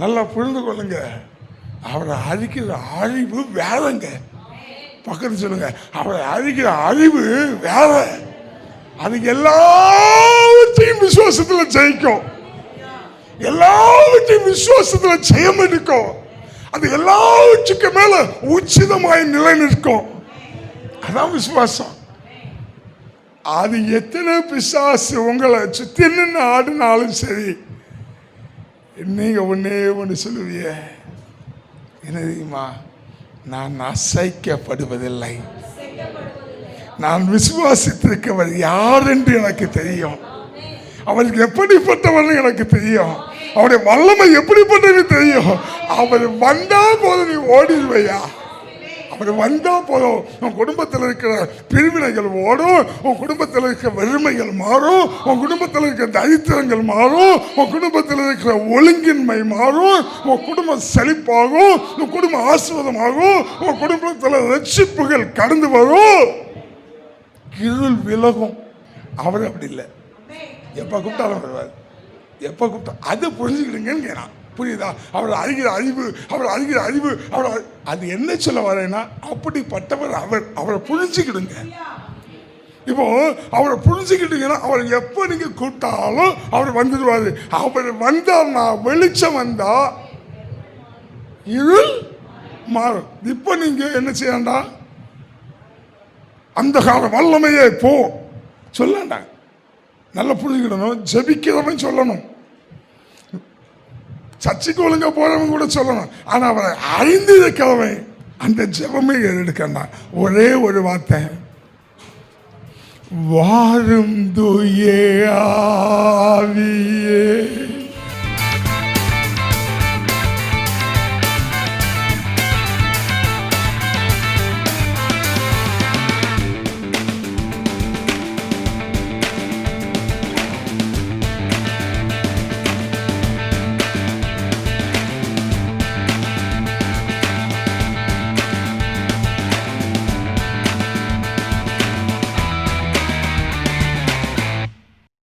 நல்லா புரிந்து கொள்ளுங்க, அவரை அழிக்கிற அழிவு வேறங்க. பக்கத்து சொல்லுங்க, அவரை அழிக்கிற அழிவு வேற. அது எல்லாவற்றையும் விசுவாசத்துல ஜெயிக்கும், எல்லாவற்றையும் விசுவாசத்துல ஜெயம் எடுக்கும். அது எல்லாவற்றுக்கு மேல உச்சிதமாய் நிலை நிற்கும். அதான் விசுவாசம். அது எத்தனை பிசாசு உங்களை சுத்தி நின்று ஆடினாலும் சரி, நீங்க ஒண்ணு சொல்லுவீங்க, என்ன தெரியுமா, நான் அசைக்கப்படுவதில்லை. நான் விசுவாசித்திருக்கவர் யார் என்று எனக்கு தெரியும். அவருக்கு எப்படிப்பட்டவர்னு எனக்கு தெரியும். அவருடைய வல்லமை எப்படிப்பட்டது தெரியும். அவர் வந்தா போதும் நீ ஓடிடுவையா. அவர் வந்தா போதும் உன் குடும்பத்தில் இருக்கிற பிரிவினைகள் ஓடும், உன் குடும்பத்தில் இருக்கிற வறுமைகள் மாறும், உன் குடும்பத்தில் இருக்கிற தரித்திரங்கள் மாறும், உன் குடும்பத்தில் இருக்கிற ஒழுங்கின்மை மாறும், உன் குடும்பம் செழிப்பாகும், உன் குடும்பம் ஆசீர்வாதமாகும், உன் குடும்பத்தில் ரட்சிப்புகள் கடந்து வரும், இருள் விலகும். அவர் அப்படி இல்லை. எப்போ கூப்பிட்டாலும் வருவார். எப்போ கூப்பிட்டா அதை புரிஞ்சுக்கிடுங்கன்னு கேட்கிறான். புரியுதா? அவர் அறிகிற அறிவு, அவர் அறிகிற அறிவு, அவர் அது என்ன சொல்ல வரேன்னா அப்படிப்பட்டவர் அவர். அவரை புரிஞ்சுக்கிடுங்க. இப்போ அவரை புரிஞ்சுக்கிட்டீங்கன்னா அவர் எப்போ நீங்க கூப்பிட்டாலும் அவர் வந்துடுவார். அவர் வந்தார்னா வெளிச்சம் வந்தா இருள் மாறும். இப்போ நீங்க என்ன செய்யண்டா, அந்த கால வல்லமையே போ சொல்லண்டா. நல்லா புரிஞ்சுக்கிடணும். ஜெபிக்கிறவன் சொல்லணும், சர்ச்சைக்கு ஒழுங்கா போறவன் கூட சொல்லணும். ஆனா அவரை அறிந்து இருக்கிறவன் அந்த ஜெபமே எடுக்கண்டாம். ஒரே ஒரு வார்த்தை, வாரும் தூய ஆவியே